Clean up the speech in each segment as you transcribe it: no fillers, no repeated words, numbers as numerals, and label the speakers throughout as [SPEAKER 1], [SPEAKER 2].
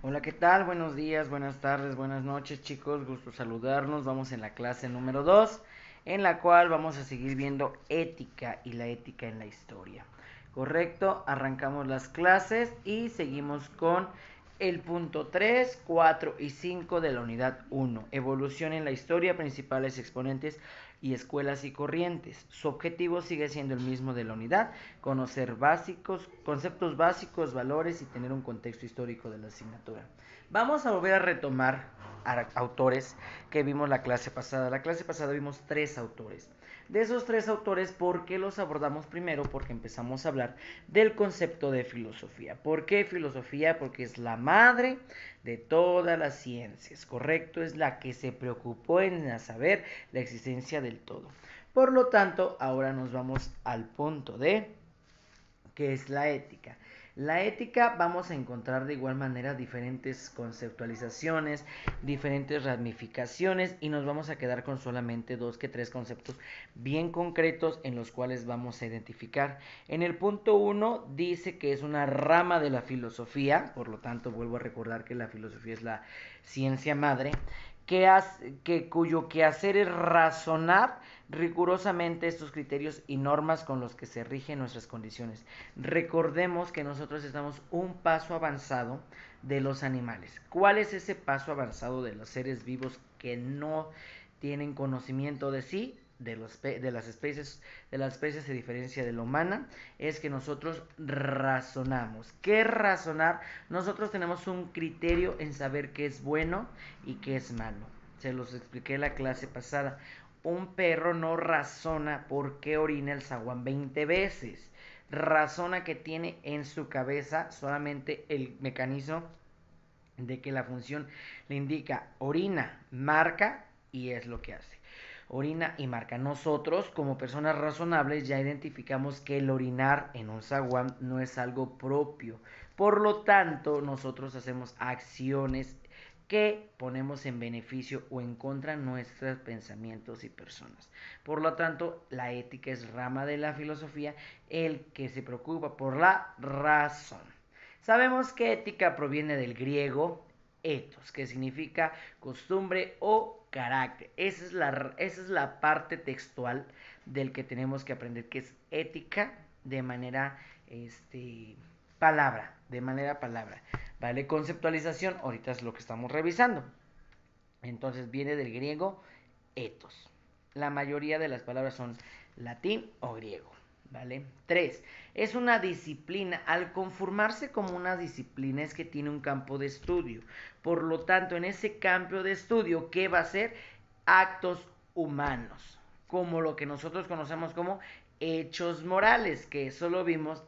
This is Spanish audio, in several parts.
[SPEAKER 1] Hola, ¿qué tal? Buenos días, buenas tardes, buenas noches, chicos. Gusto saludarnos. Vamos en la clase número 2, en la cual vamos a seguir viendo ética y la ética en la historia. Correcto, arrancamos las clases y seguimos con el punto 3, 4 y 5 de la unidad 1. Evolución en la historia, principales exponentes y escuelas y corrientes. Su objetivo sigue siendo el mismo de la unidad, conocer conceptos básicos, valores y tener un contexto histórico de la asignatura. Vamos a volver a retomar autores que vimos la clase pasada. La clase pasada vimos 3 autores. De esos 3 autores, ¿por qué los abordamos primero? Porque empezamos a hablar del concepto de filosofía. ¿Por qué filosofía? Porque es la madre de todas las ciencias, ¿correcto? Es la que se preocupó en saber la existencia del todo. Por lo tanto, ahora nos vamos al punto de qué es la ética. La ética vamos a encontrar de igual manera diferentes conceptualizaciones, diferentes ramificaciones y nos vamos a quedar con solamente 2 que 3 conceptos bien concretos en los cuales vamos a identificar. En el punto 1 dice que es una rama de la filosofía, por lo tanto vuelvo a recordar que la filosofía es la ciencia madre, cuyo quehacer es razonar rigurosamente estos criterios y normas con los que se rigen nuestras condiciones. Recordemos que nosotros estamos un paso avanzado de los animales. ¿Cuál es ese paso avanzado de los seres vivos que no tienen conocimiento de sí? De las especies se diferencia de la humana, es que nosotros razonamos. ¿Qué razonar? Nosotros tenemos un criterio en saber qué es bueno y qué es malo. Se los expliqué la clase pasada. Un perro no razona por qué orina el zaguán 20 veces. Razona que tiene en su cabeza solamente el mecanismo de que la función le indica orina, marca y es lo que hace. Orina y marca. Nosotros, como personas razonables, ya identificamos que el orinar en un zaguán no es algo propio. Por lo tanto, nosotros hacemos acciones que ponemos en beneficio o en contra nuestros pensamientos y personas. Por lo tanto, la ética es rama de la filosofía, el que se preocupa por la razón. Sabemos que ética proviene del griego ethos, que significa costumbre o carácter. Esa es la parte textual del que tenemos que aprender, que es ética de manera palabra, de manera palabra. ¿Vale? Conceptualización, ahorita es lo que estamos revisando. Entonces viene del griego ethos. La mayoría de las palabras son latín o griego. ¿Vale? 3. Es una disciplina. Al conformarse como una disciplina es que tiene un campo de estudio. Por lo tanto, en ese campo de estudio, ¿qué va a ser? Actos humanos. Como lo que nosotros conocemos como hechos morales, que eso lo vimos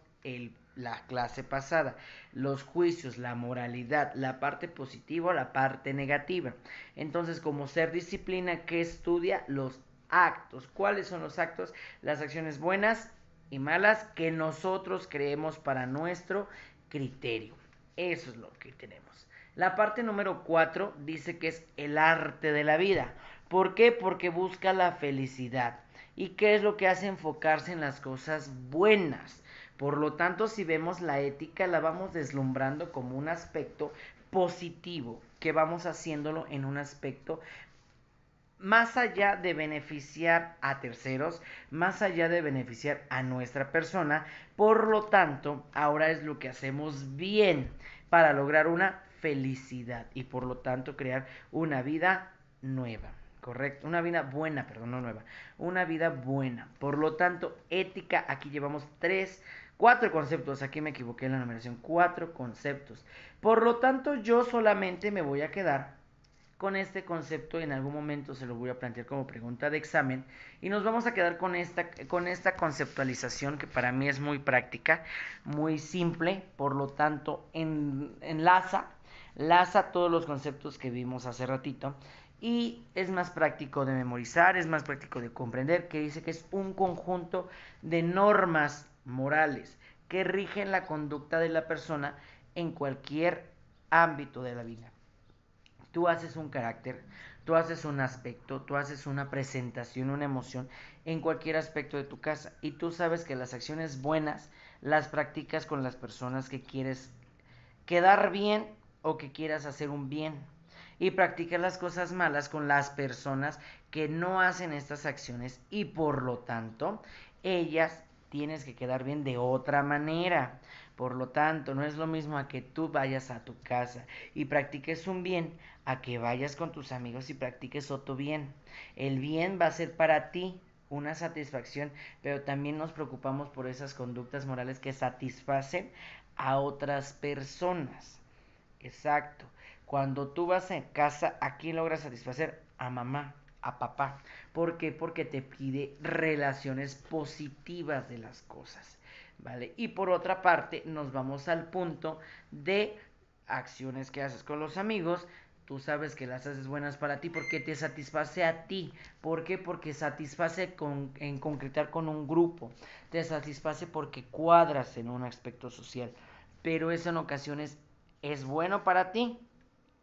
[SPEAKER 1] la clase pasada. Los juicios, la moralidad, la parte positiva, la parte negativa. Entonces, como ser disciplina que estudia los actos. ¿Cuáles son los actos? Las acciones buenas y malas que nosotros creemos para nuestro criterio. Eso es lo que tenemos. La parte número 4 dice que es el arte de la vida. ¿Por qué? Porque busca la felicidad. ¿Y qué es lo que hace? Enfocarse en las cosas buenas. Por lo tanto, si vemos la ética, la vamos deslumbrando como un aspecto positivo, que vamos haciéndolo en un aspecto más allá de beneficiar a terceros, más allá de beneficiar a nuestra persona. Por lo tanto, ahora es lo que hacemos bien para lograr una felicidad y por lo tanto crear una vida nueva. Correcto, una vida buena, perdón, no nueva, una vida buena. Por lo tanto, ética, aquí llevamos 4 conceptos, aquí me equivoqué en la numeración, 4 conceptos. Por lo tanto, yo solamente me voy a quedar con este concepto. En algún momento se lo voy a plantear como pregunta de examen y nos vamos a quedar con esta conceptualización que para mí es muy práctica, muy simple. Por lo tanto, enlaza todos los conceptos que vimos hace ratito y es más práctico de memorizar, es más práctico de comprender, que dice que es un conjunto de normas morales que rigen la conducta de la persona en cualquier ámbito de la vida. Tú haces un carácter, tú haces un aspecto, tú haces una presentación, una emoción en cualquier aspecto de tu casa y tú sabes que las acciones buenas las practicas con las personas que quieres quedar bien o que quieras hacer un bien. Y practicas las cosas malas con las personas que no hacen estas acciones y por lo tanto ellas tienes que quedar bien de otra manera. Por lo tanto, no es lo mismo a que tú vayas a tu casa y practiques un bien, a que vayas con tus amigos y practiques otro bien. El bien va a ser para ti una satisfacción, pero también nos preocupamos por esas conductas morales que satisfacen a otras personas. Exacto. Cuando tú vas a casa, ¿a quién logras satisfacer? A mamá, a papá. ¿Por qué? Porque te pide relaciones positivas de las cosas, ¿vale? Y por otra parte, nos vamos al punto de acciones que haces con los amigos. Tú sabes que las haces buenas para ti porque te satisface a ti. ¿Por qué? Porque satisface en concretar con un grupo. Te satisface porque cuadras en un aspecto social. Pero eso en ocasiones es bueno para ti,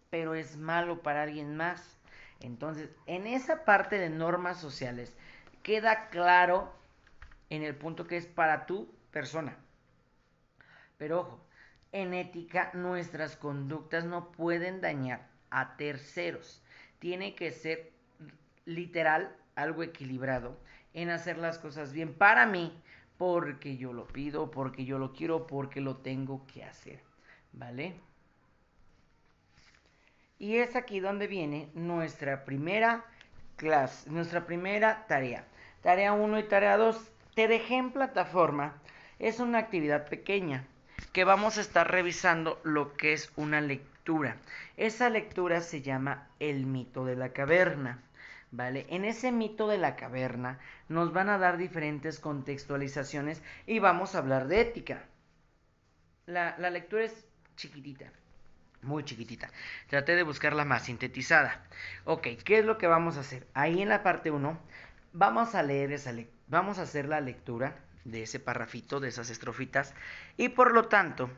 [SPEAKER 1] pero es malo para alguien más. Entonces, en esa parte de normas sociales, queda claro en el punto que es para tu persona. Pero ojo, en ética nuestras conductas no pueden dañar a terceros. Tiene que ser literal, algo equilibrado, en hacer las cosas bien para mí, porque yo lo pido, porque yo lo quiero, porque lo tengo que hacer. ¿Vale? Y es aquí donde viene nuestra primera clase, nuestra primera tarea. Tarea 1 y tarea 2. Te dejé en plataforma. Es una actividad pequeña que vamos a estar revisando lo que es una lectura. Esa lectura se llama El mito de la caverna. ¿Vale? En ese mito de la caverna nos van a dar diferentes contextualizaciones y vamos a hablar de ética. La lectura es chiquitita, muy chiquitita. Traté de buscarla más sintetizada. Ok, ¿qué es lo que vamos a hacer? Ahí en la parte 1 vamos a leer vamos a hacer la lectura de ese parrafito, de esas estrofitas, y por lo tanto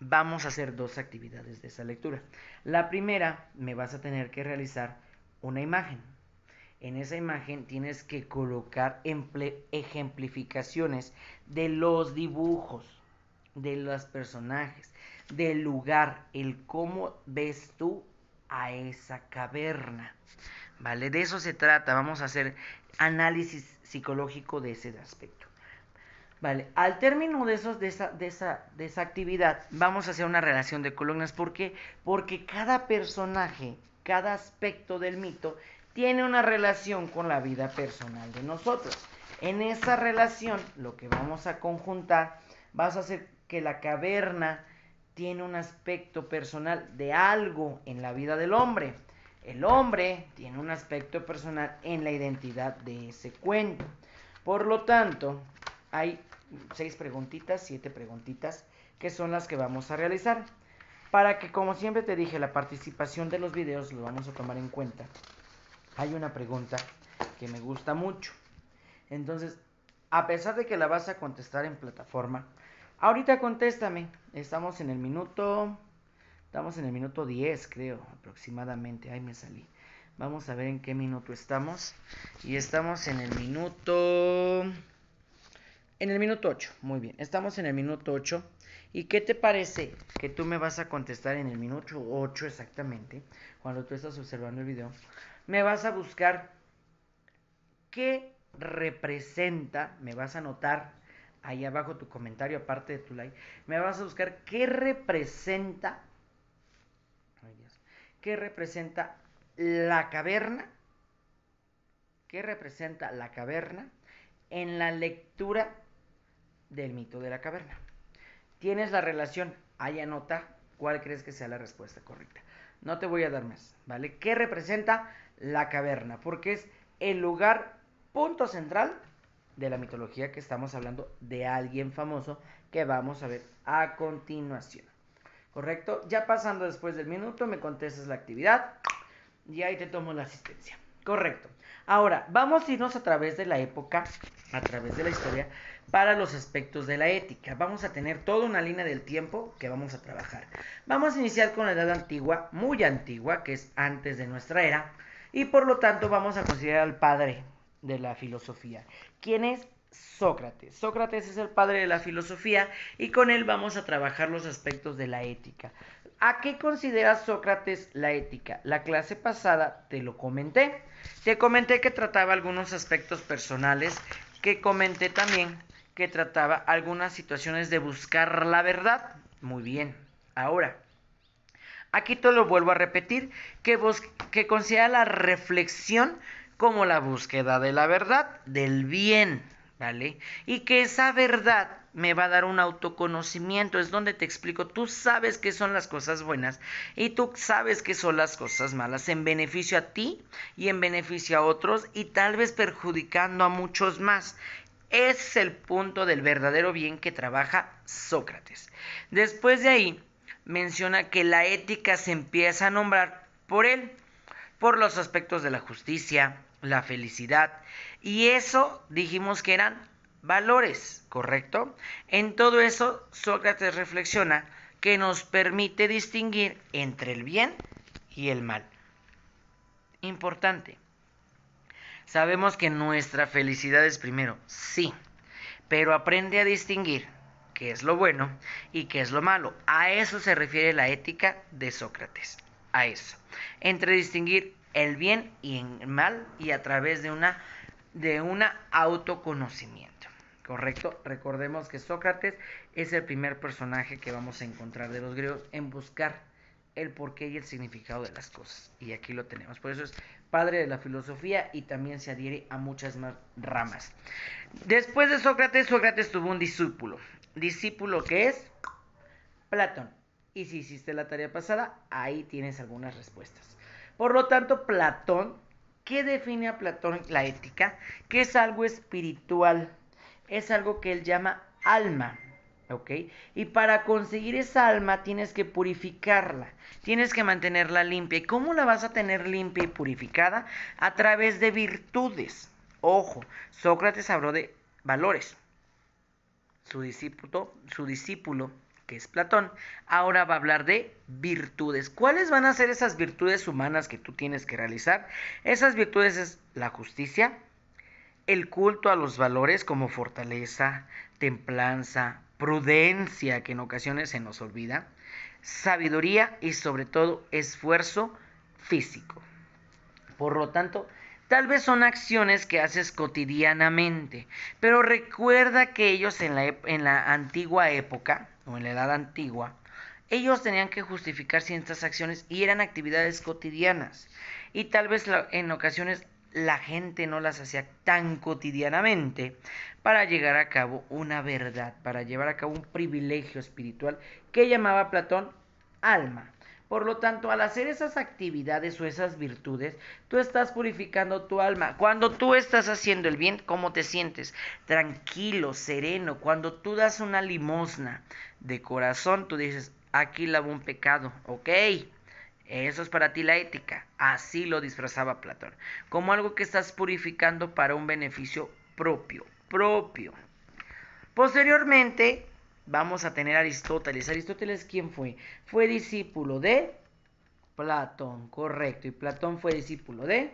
[SPEAKER 1] vamos a hacer dos actividades de esa lectura. La primera, me vas a tener que realizar una imagen. En esa imagen tienes que colocar ejemplificaciones de los dibujos, de los personajes, del lugar, el cómo ves tú a esa caverna. ¿Vale? De eso se trata. Vamos a hacer análisis psicológico de ese aspecto. Vale, al término de esa actividad, vamos a hacer una relación de columnas. ¿Por qué? Porque cada personaje, cada aspecto del mito, tiene una relación con la vida personal de nosotros. En esa relación, lo que vamos a conjuntar, vas a hacer que la caverna tiene un aspecto personal de algo en la vida del hombre. El hombre tiene un aspecto personal en la identidad de ese cuento. Por lo tanto, hay 7 preguntitas que son las que vamos a realizar. Para que, como siempre te dije, la participación de los videos lo vamos a tomar en cuenta. Hay una pregunta que me gusta mucho. Entonces, a pesar de que la vas a contestar en plataforma, ahorita contéstame. Estamos en el minuto 10, creo, aproximadamente. Ahí me salí. Vamos a ver en qué minuto estamos. Y estamos en el minuto 8, muy bien. Estamos en el minuto 8. ¿Y qué te parece que tú me vas a contestar en el minuto 8 exactamente? Cuando tú estás observando el video, me vas a buscar qué representa, me vas a anotar ahí abajo tu comentario, aparte de tu like, me vas a buscar qué representa, qué representa la caverna, qué representa la caverna en la lectura del mito de la caverna. Tienes la relación, ahí anota cuál crees que sea la respuesta correcta. No te voy a dar más, ¿vale? ¿Qué representa la caverna? Porque es el lugar, punto central de la mitología que estamos hablando de alguien famoso que vamos a ver a continuación. ¿Correcto? Ya pasando después del minuto me contestas la actividad y ahí te tomo la asistencia. Correcto. Ahora, vamos a irnos a través de la época, a través de la historia, para los aspectos de la ética. Vamos a tener toda una línea del tiempo que vamos a trabajar. Vamos a iniciar con la edad antigua, muy antigua, que es antes de nuestra era, y por lo tanto vamos a considerar al padre de la filosofía. ¿Quién es? Sócrates. Sócrates es el padre de la filosofía y con él vamos a trabajar los aspectos de la ética. ¿A qué considera Sócrates la ética? La clase pasada te lo comenté. Te comenté que trataba algunos aspectos personales, que comenté también que trataba algunas situaciones de buscar la verdad. Muy bien. Ahora, aquí te lo vuelvo a repetir, que considera la reflexión como la búsqueda de la verdad, del bien, ¿vale? Y que esa verdad me va a dar un autoconocimiento, es donde te explico, tú sabes qué son las cosas buenas y tú sabes qué son las cosas malas, en beneficio a ti y en beneficio a otros y tal vez perjudicando a muchos más. Es el punto del verdadero bien que trabaja Sócrates. Después de ahí, menciona que la ética se empieza a nombrar por él, por los aspectos de la justicia, la felicidad, y eso dijimos que eran valores, ¿correcto? En todo eso, Sócrates reflexiona que nos permite distinguir entre el bien y el mal. Importante. Sabemos que nuestra felicidad es primero, sí, pero aprende a distinguir qué es lo bueno y qué es lo malo. A eso se refiere la ética de Sócrates, a eso. Entre distinguir el bien y el mal y a través de una autoconocimiento. ¿Correcto? Recordemos que Sócrates es el primer personaje que vamos a encontrar de los griegos en buscar el porqué y el significado de las cosas. Y aquí lo tenemos. Por eso es padre de la filosofía y también se adhiere a muchas más ramas. Después de Sócrates, Sócrates tuvo un discípulo. Discípulo que es Platón. Y si hiciste la tarea pasada, ahí tienes algunas respuestas. Por lo tanto, Platón, ¿qué define a Platón la ética? Que es algo espiritual. Es algo que él llama alma. ¿Ok? Y para conseguir esa alma tienes que purificarla, tienes que mantenerla limpia. ¿Y cómo la vas a tener limpia y purificada? A través de virtudes. Ojo, Sócrates habló de valores. Su discípulo, que es Platón, ahora va a hablar de virtudes. ¿Cuáles van a ser esas virtudes humanas que tú tienes que realizar? Esas virtudes es la justicia, el culto a los valores como fortaleza, templanza, prudencia, que en ocasiones se nos olvida, sabiduría y sobre todo esfuerzo físico. Por lo tanto, tal vez son acciones que haces cotidianamente, pero recuerda que ellos en la antigua época, o en la edad antigua, ellos tenían que justificar ciertas acciones y eran actividades cotidianas. Y tal vez en ocasiones la gente no las hacía tan cotidianamente para llegar a cabo una verdad, para llevar a cabo un privilegio espiritual que llamaba Platón alma. Por lo tanto, al hacer esas actividades o esas virtudes, tú estás purificando tu alma. Cuando tú estás haciendo el bien, ¿cómo te sientes? Tranquilo, sereno. Cuando tú das una limosna de corazón, tú dices, aquí lavo un pecado, ¿ok? Eso es para ti la ética. Así lo disfrazaba Platón. Como algo que estás purificando para un beneficio propio. Posteriormente, vamos a tener a Aristóteles. ¿Aristóteles quién fue? Fue discípulo de Platón, correcto. Y Platón fue discípulo de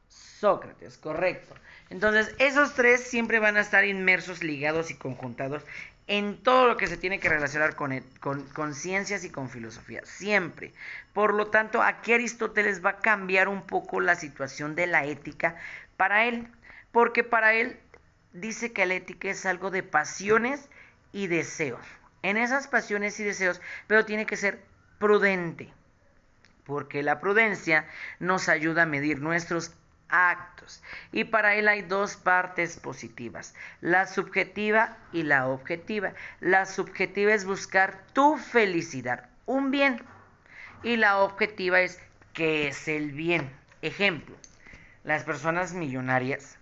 [SPEAKER 1] Sócrates, correcto. Entonces, esos tres siempre van a estar inmersos, ligados y conjuntados en todo lo que se tiene que relacionar con ciencias y con filosofía, siempre. Por lo tanto, aquí Aristóteles va a cambiar un poco la situación de la ética para él, porque para él dice que la ética es algo de pasiones y deseos. En esas pasiones y deseos, pero tiene que ser prudente, porque la prudencia nos ayuda a medir nuestros actos. Y para él hay dos partes positivas, la subjetiva y la objetiva. La subjetiva es buscar tu felicidad, un bien. Y la objetiva es qué es el bien. Ejemplo, las personas millonarias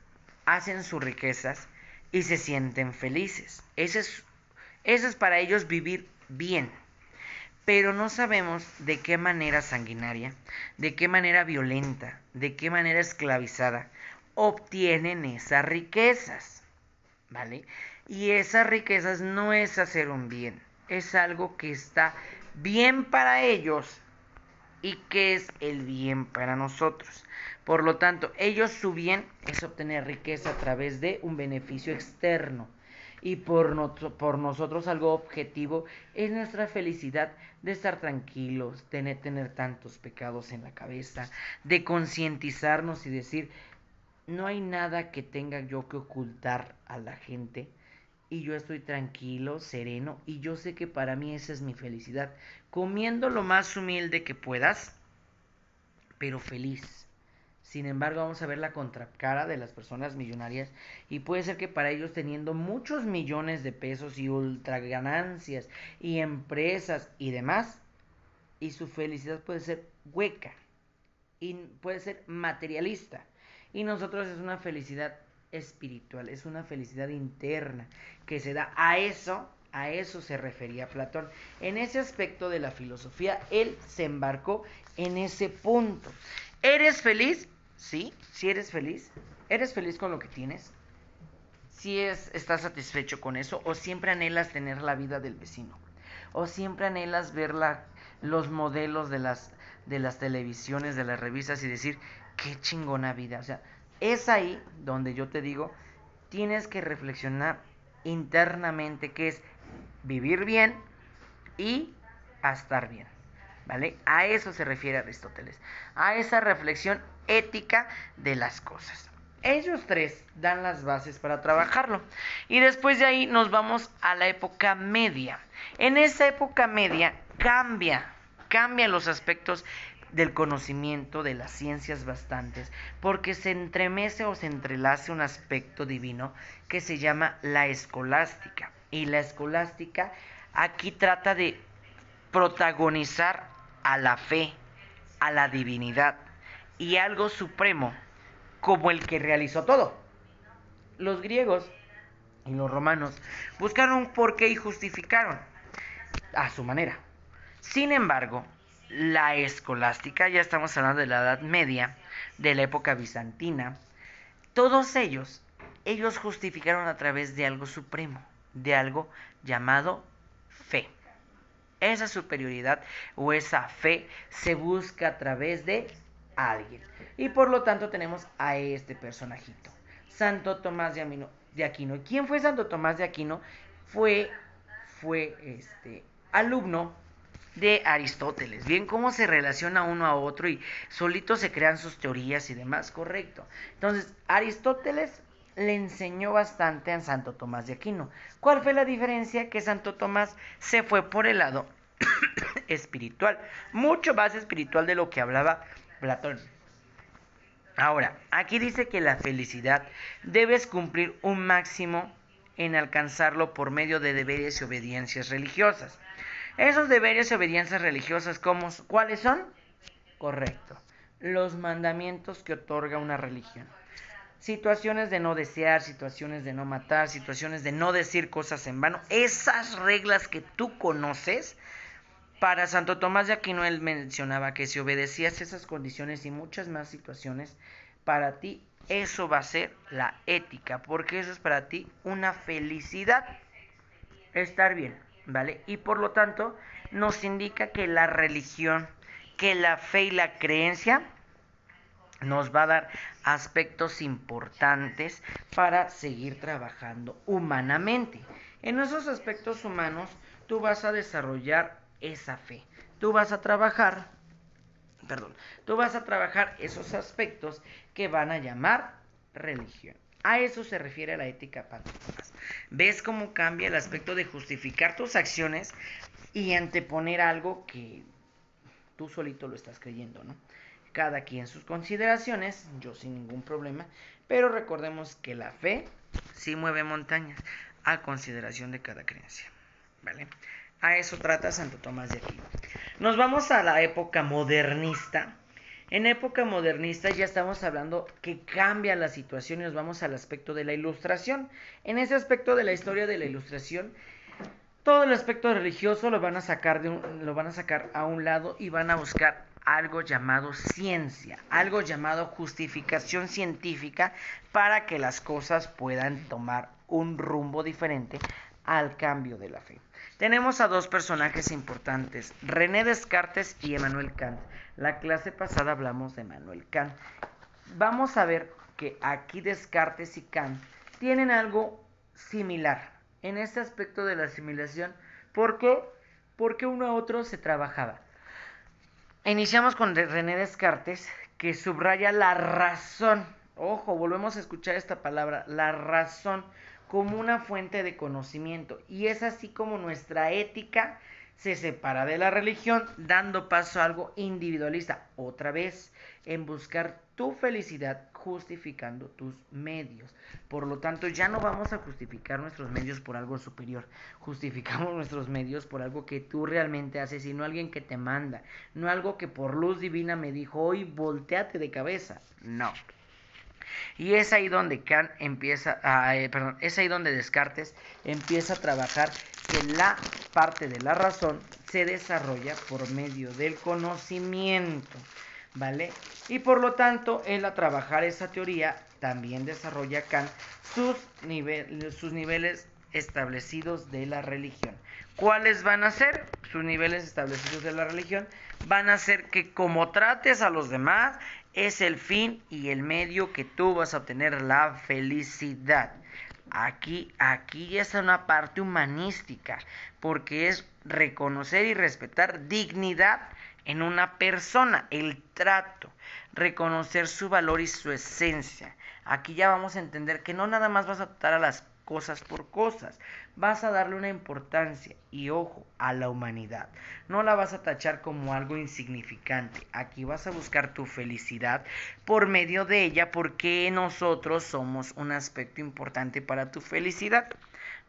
[SPEAKER 1] hacen sus riquezas y se sienten felices. Eso es para ellos vivir bien. Pero no sabemos de qué manera sanguinaria, de qué manera violenta, de qué manera esclavizada obtienen esas riquezas, ¿vale? Y esas riquezas no es hacer un bien, es algo que está bien para ellos y que es el bien para nosotros. Por lo tanto, ellos su bien es obtener riqueza a través de un beneficio externo. y por nosotros algo objetivo es nuestra felicidad de estar tranquilos, de no tener tantos pecados en la cabeza, de concientizarnos y decir, no hay nada que tenga yo que ocultar a la gente y yo estoy tranquilo, sereno y yo sé que para mí esa es mi felicidad, comiendo lo más humilde que puedas, pero feliz. Sin embargo, vamos a ver la contracara de las personas millonarias y puede ser que para ellos teniendo muchos millones de pesos y ultra ganancias y empresas y demás, y su felicidad puede ser hueca y puede ser materialista. Y nosotros es una felicidad espiritual, es una felicidad interna que se da a eso se refería Platón. En ese aspecto de la filosofía, él se embarcó en ese punto. ¿Eres feliz? Sí, sí eres feliz. ¿Eres feliz con lo que tienes? Si estás satisfecho con eso o siempre anhelas tener la vida del vecino o siempre anhelas ver los modelos de las televisiones, de las revistas y decir qué chingona vida. O sea, es ahí donde yo te digo, tienes que reflexionar internamente qué es vivir bien y a estar bien. ¿Vale? A eso se refiere Aristóteles, a esa reflexión ética de las cosas. Ellos tres dan las bases para trabajarlo. Y después de ahí nos vamos a la época media. En esa época media cambian los aspectos del conocimiento, de las ciencias bastantes, porque se entremece o se entrelace un aspecto divino que se llama la escolástica. Y la escolástica aquí trata de protagonizar a la fe, a la divinidad y algo supremo como el que realizó todo. Los griegos y los romanos buscaron un porqué y justificaron a su manera. Sin embargo, la escolástica, ya estamos hablando de la Edad Media, de la época bizantina, todos ellos justificaron a través de algo supremo, de algo llamado fe. Esa superioridad o esa fe se busca a través de alguien. Y por lo tanto tenemos a este personajito, Santo Tomás de Aquino. ¿Quién fue Santo Tomás de Aquino? Fue alumno de Aristóteles. Bien, cómo se relaciona uno a otro y solito se crean sus teorías y demás, correcto. Entonces, Aristóteles le enseñó bastante a Santo Tomás de Aquino. ¿Cuál fue la diferencia? Que Santo Tomás se fue por el lado espiritual, mucho más espiritual de lo que hablaba Platón. Ahora, aquí dice que la felicidad debes cumplir un máximo en alcanzarlo por medio de deberes y obediencias religiosas. Esos deberes y obediencias religiosas, ¿cuáles son? Correcto. Los mandamientos que otorga una religión. Situaciones de no desear, situaciones de no matar, situaciones de no decir cosas en vano. Esas reglas que tú conoces, para Santo Tomás de Aquino él mencionaba que si obedecías esas condiciones y muchas más situaciones, para ti eso va a ser la ética, porque eso es para ti una felicidad, estar bien, ¿vale? Y por lo tanto nos indica que la religión, que la fe y la creencia nos va a dar aspectos importantes para seguir trabajando humanamente. En esos aspectos humanos tú vas a desarrollar esa fe. Tú vas a trabajar esos aspectos que van a llamar religión. A eso se refiere la ética Santo Tomás. ¿Ves cómo cambia el aspecto de justificar tus acciones y anteponer algo que tú solito lo estás creyendo, ¿no? Cada quien sus consideraciones, yo sin ningún problema, pero recordemos que la fe sí mueve montañas a consideración de cada creencia, ¿vale? A eso trata Santo Tomás de Aquino. Nos vamos a la época modernista. En época modernista ya estamos hablando que cambia la situación y nos vamos al aspecto de la ilustración. En ese aspecto de la historia de la ilustración, todo el aspecto religioso lo van a sacar a un lado y van a buscar algo llamado ciencia, algo llamado justificación científica para que las cosas puedan tomar un rumbo diferente al cambio de la fe. Tenemos a dos personajes importantes, René Descartes y Emmanuel Kant. La clase pasada hablamos de Emmanuel Kant. Vamos a ver que aquí Descartes y Kant tienen algo similar. en este aspecto de la asimilación. ¿Por qué? Porque uno a otro se trabajaba. Iniciamos con René Descartes, que subraya la razón. Ojo, volvemos a escuchar esta palabra, la razón, como una fuente de conocimiento. Y es así como nuestra ética se separa de la religión, dando paso a algo individualista. Otra vez, en buscar tu felicidad justificando tus medios. Por lo tanto, ya no vamos a justificar nuestros medios por algo superior. Justificamos nuestros medios por algo que tú realmente haces y no alguien que te manda. No algo que por luz divina me dijo, hoy volteate de cabeza. No. Y es ahí donde es ahí donde Descartes empieza a trabajar que la parte de la razón se desarrolla por medio del conocimiento, ¿vale? Y por lo tanto, él a trabajar esa teoría también desarrolla Kant sus niveles establecidos de la religión. ¿Cuáles van a ser sus niveles establecidos de la religión? Van a ser que como trates a los demás es el fin y el medio que tú vas a obtener la felicidad. Aquí es una parte humanística, porque es reconocer y respetar dignidad en una persona, el trato, reconocer su valor y su esencia. Aquí ya vamos a entender que no nada más vas a tratar a las cosas por cosas, vas a darle una importancia y ojo a la humanidad, no la vas a tachar como algo insignificante. Aquí vas a buscar tu felicidad por medio de ella, porque nosotros somos un aspecto importante para tu felicidad,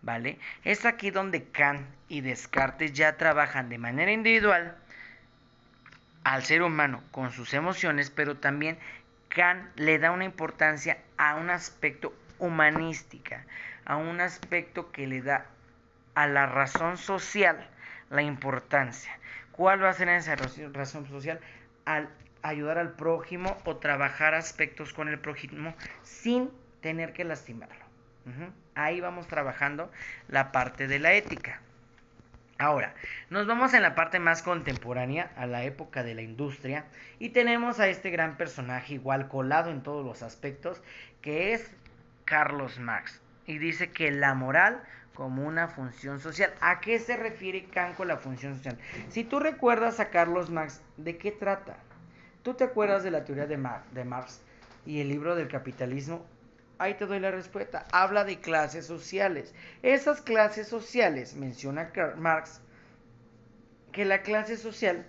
[SPEAKER 1] ¿vale? Es aquí donde Kant y Descartes ya trabajan de manera individual al ser humano con sus emociones, pero también Kant le da una importancia a un aspecto humanística, a un aspecto que le da a la razón social la importancia. ¿Cuál va a ser esa razón social? Al ayudar al prójimo o trabajar aspectos con el prójimo sin tener que lastimarlo. Ahí vamos trabajando la parte de la ética. Ahora, nos vamos en la parte más contemporánea, a la época de la industria, y tenemos a este gran personaje igual colado en todos los aspectos, que es Carlos Marx. Y dice que la moral como una función social. ¿A qué se refiere Kant con la función social? Si tú recuerdas a Carlos Marx, ¿de qué trata? ¿Tú te acuerdas de la teoría de Marx y el libro del capitalismo? Ahí te doy la respuesta. Habla de clases sociales. Esas clases sociales, menciona Marx, que la clase social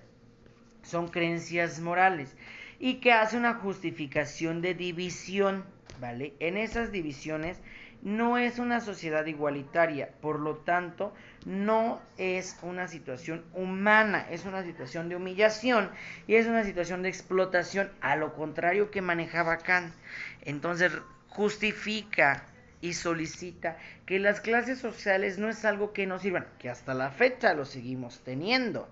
[SPEAKER 1] son creencias morales y que hace una justificación de división, ¿vale? En esas divisiones no es una sociedad igualitaria, por lo tanto, no es una situación humana, es una situación de humillación y es una situación de explotación, a lo contrario que manejaba Kant. Entonces, justifica y solicita que las clases sociales no es algo que nos sirvan, que hasta la fecha lo seguimos teniendo,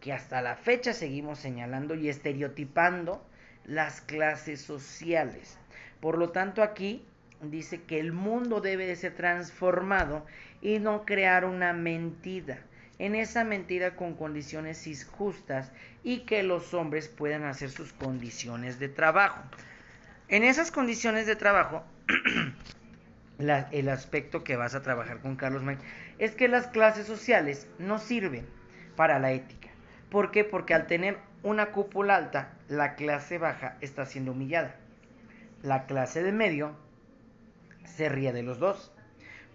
[SPEAKER 1] que hasta la fecha seguimos señalando y estereotipando las clases sociales. Por lo tanto, aquí dice que el mundo debe de ser transformado y no crear una mentira. En esa mentira con condiciones justas y que los hombres puedan hacer sus condiciones de trabajo. En esas condiciones de trabajo, el aspecto que vas a trabajar con Carlos Marx es que las clases sociales no sirven para la ética. ¿Por qué? Porque al tener una cúpula alta, la clase baja está siendo humillada. La clase de medio se ríe de los dos.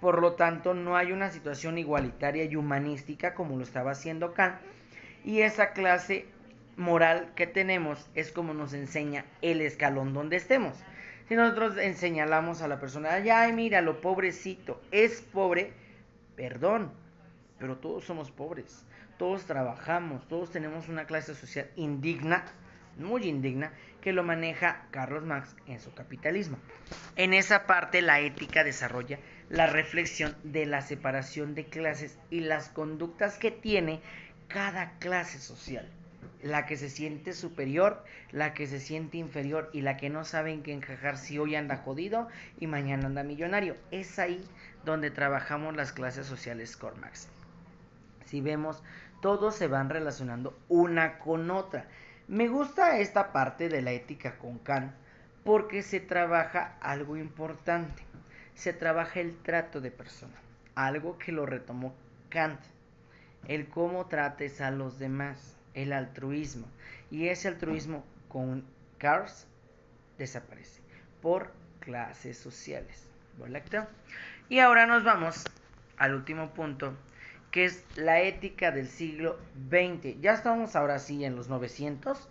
[SPEAKER 1] Por lo tanto, no hay una situación igualitaria y humanística como lo estaba haciendo Kant. Y esa clase moral que tenemos es como nos enseña el escalón donde estemos. Si nosotros señalamos a la persona, ay, míralo, pobrecito, es pobre, perdón, pero todos somos pobres, todos trabajamos, todos tenemos una clase social indigna, muy indigna, que lo maneja Carlos Marx en su Capitalismo. En esa parte la ética desarrolla la reflexión de la separación de clases y las conductas que tiene cada clase social. La que se siente superior, la que se siente inferior y la que no sabe en qué encajar si hoy anda jodido y mañana anda millonario. Es ahí donde trabajamos las clases sociales con Marx. Si vemos, todos se van relacionando una con otra. Me gusta esta parte de la ética con Kant porque se trabaja algo importante. Se trabaja el trato de persona. algo que lo retomó Kant, el cómo trates a los demás, el altruismo. Y ese altruismo con Karl desaparece por clases sociales. ¿Correcto? Y ahora nos vamos al último punto, que es la ética del siglo XX. Ya estamos ahora sí en los 900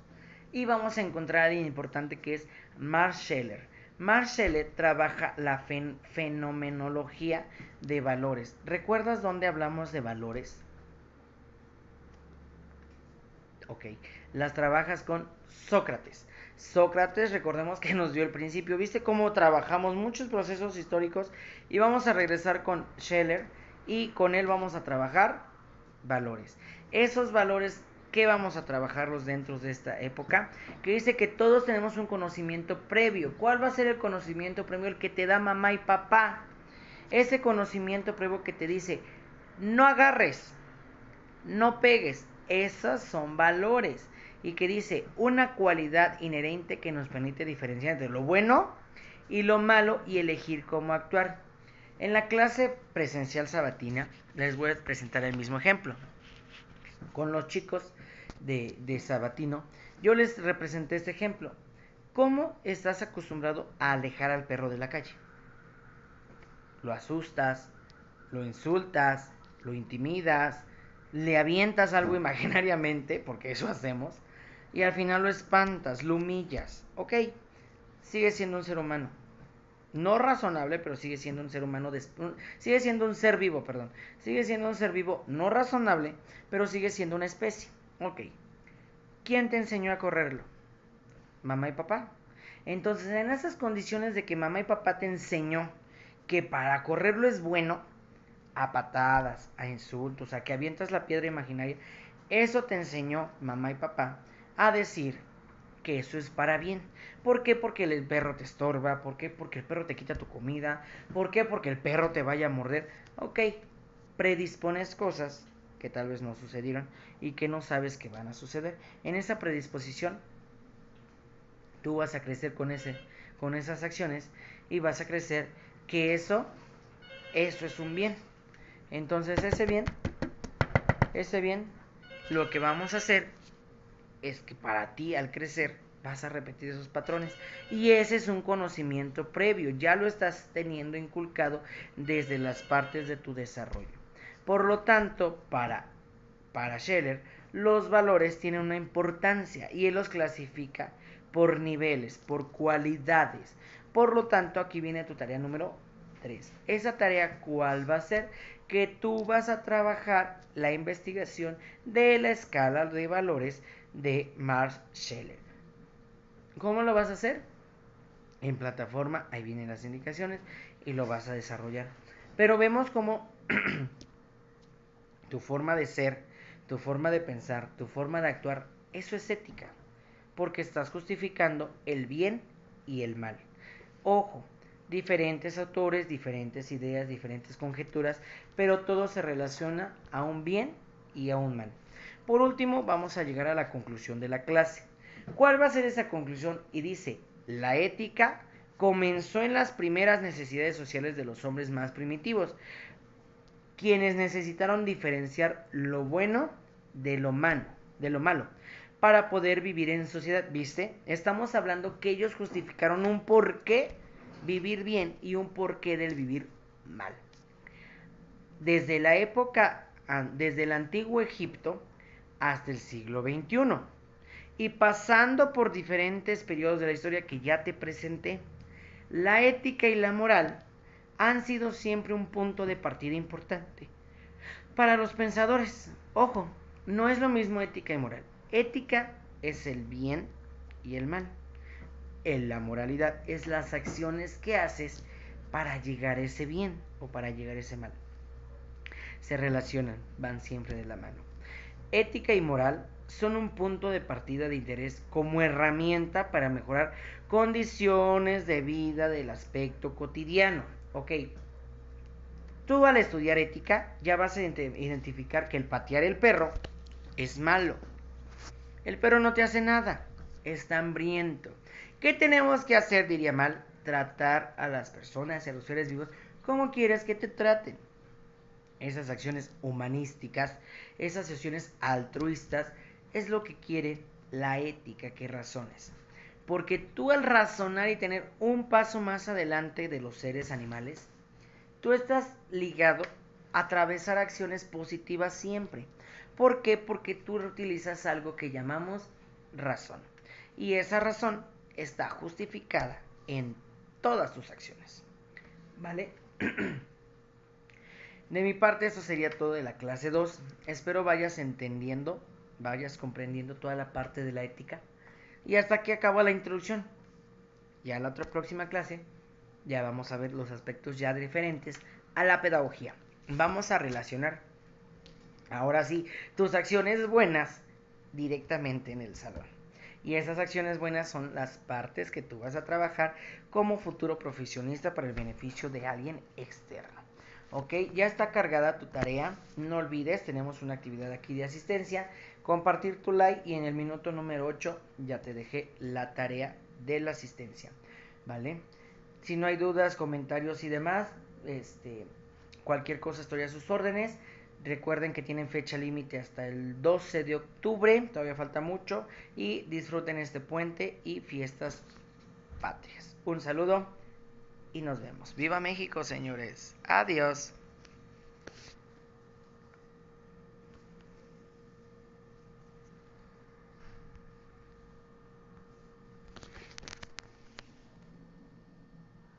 [SPEAKER 1] y vamos a encontrar a alguien importante que es Max Scheler. Max Scheler trabaja la fenomenología de valores. ¿Recuerdas dónde hablamos de valores? Ok, las trabajas con Sócrates. Sócrates, recordemos que nos dio el principio. ¿Viste cómo trabajamos muchos procesos históricos? Y vamos a regresar con Scheler y con él vamos a trabajar valores. Esos valores, ¿qué vamos a trabajarlos dentro de esta época? Que dice que todos tenemos un conocimiento previo. ¿Cuál va a ser el conocimiento previo? El que te da mamá y papá. Ese conocimiento previo que te dice, no agarres, no pegues. Esos son valores. Y que dice, una cualidad inherente que nos permite diferenciar entre lo bueno y lo malo y elegir cómo actuar. En la clase presencial sabatina les voy a presentar el mismo ejemplo. Con los chicos de sabatino, yo les representé este ejemplo. ¿Cómo estás acostumbrado a alejar al perro de la calle? Lo asustas, lo insultas, lo intimidas, le avientas algo imaginariamente, porque eso hacemos, y al final lo espantas, lo humillas. Ok, sigue siendo un ser humano. No razonable, pero sigue siendo un ser humano, sigue siendo un ser vivo, perdón. Sigue siendo un ser vivo no razonable, pero sigue siendo una especie. Ok, ¿quién te enseñó a correrlo? Mamá y papá. Entonces, en esas condiciones de que mamá y papá te enseñó que para correrlo es bueno, a patadas, a insultos, a que avientas la piedra imaginaria, eso te enseñó mamá y papá a decir que eso es para bien. ¿Por qué? Porque el perro te estorba. ¿Por qué? Porque el perro te quita tu comida. ¿Por qué? Porque el perro te vaya a morder. Ok, predispones cosas que tal vez no sucedieron y que no sabes que van a suceder. En esa predisposición, tú vas a crecer con esas acciones y vas a crecer que eso es un bien. Entonces ese bien, lo que vamos a hacer es que para ti al crecer vas a repetir esos patrones y ese es un conocimiento previo, ya lo estás teniendo inculcado desde las partes de tu desarrollo. Por lo tanto, para Scheler, los valores tienen una importancia y él los clasifica por niveles, por cualidades. Por lo tanto, aquí viene tu tarea número 3. Esa tarea, ¿cuál va a ser? Que tú vas a trabajar la investigación de la escala de valores de Max Scheler. ¿Cómo lo vas a hacer? En plataforma, ahí vienen las indicaciones y lo vas a desarrollar. Pero vemos cómo tu forma de ser, tu forma de pensar, tu forma de actuar, eso es ética. Porque estás justificando el bien y el mal. Ojo, diferentes autores, diferentes ideas, diferentes conjeturas, pero todo se relaciona a un bien y a un mal. Por último, vamos a llegar a la conclusión de la clase. ¿Cuál va a ser esa conclusión? Y dice, la ética comenzó en las primeras necesidades sociales de los hombres más primitivos, quienes necesitaron diferenciar lo bueno de lo malo, para poder vivir en sociedad. ¿Viste? Estamos hablando que ellos justificaron un porqué vivir bien y un porqué del vivir mal. Desde la época, desde el antiguo Egipto hasta el siglo XXI. Y pasando por diferentes periodos de la historia que ya te presenté, la ética y la moral han sido siempre un punto de partida importante para los pensadores. Ojo, no es lo mismo ética y moral. Ética es el bien y el mal. La moralidad es las acciones que haces para llegar a ese bien o para llegar a ese mal. Se relacionan, van siempre de la mano. Ética y moral son un punto de partida de interés como herramienta para mejorar condiciones de vida del aspecto cotidiano. Ok, tú al estudiar ética ya vas a identificar que el patear el perro es malo. El perro no te hace nada, está hambriento. ¿Qué tenemos que hacer, diría Mal? Tratar a las personas y a los seres vivos como quieres que te traten. esas acciones humanísticas, esas acciones altruistas, es lo que quiere la ética, que razones. Porque tú al razonar y tener un paso más adelante de los seres animales, tú estás ligado a atravesar acciones positivas siempre. ¿Por qué? Porque tú utilizas algo que llamamos razón. Y esa razón está justificada en todas tus acciones. ¿Vale? De mi parte eso sería todo de la clase 2. Espero vayas entendiendo, vayas comprendiendo toda la parte de la ética. Y hasta aquí acabó la introducción. Ya en la otra próxima clase ya vamos a ver los aspectos ya diferentes a la pedagogía. Vamos a relacionar ahora sí tus acciones buenas directamente en el salón. Y esas acciones buenas son las partes que tú vas a trabajar como futuro profesionista para el beneficio de alguien externo. Ok, ya está cargada tu tarea. No olvides, tenemos una actividad aquí de asistencia. Compartir tu like y en el minuto número 8 ya te dejé la tarea de la asistencia. ¿Vale? Si no hay dudas, comentarios y demás, cualquier cosa estoy a sus órdenes. Recuerden que tienen fecha límite hasta el 12 de octubre, todavía falta mucho, y disfruten este puente y fiestas patrias. Un saludo y nos vemos. ¡Viva México, señores! Adiós.